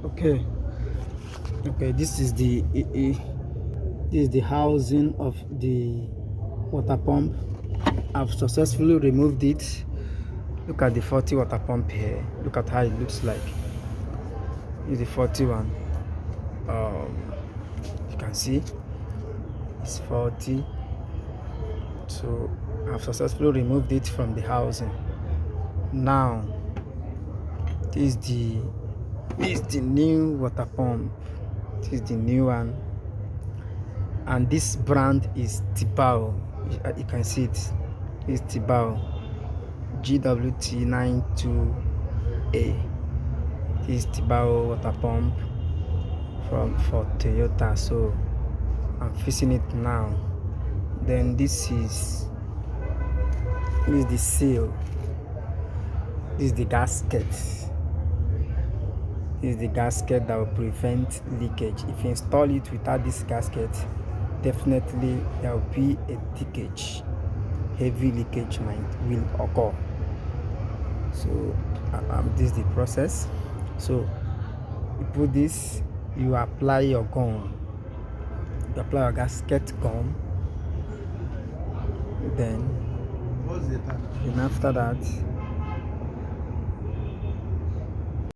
Okay, okay. This is the housing of the water pump. I've successfully removed it. Look at the 40 water pump here. Look at how it looks like. This is the 40 one. You can see it's 40. So I've successfully removed it from the housing. Now this is the new water pump. This is the new one, and this brand is Tibao. You can see it. It's Tibao GWT92A. This is Tibao water pump for Toyota. So I'm fixing it now. Then this is the seal. This is the gasket. This is the gasket that will prevent leakage. If you install it without this gasket, definitely there will be a leakage. Heavy leakage will occur. So this is the process. So you put this, you apply your gum, you apply your gasket gum, then after that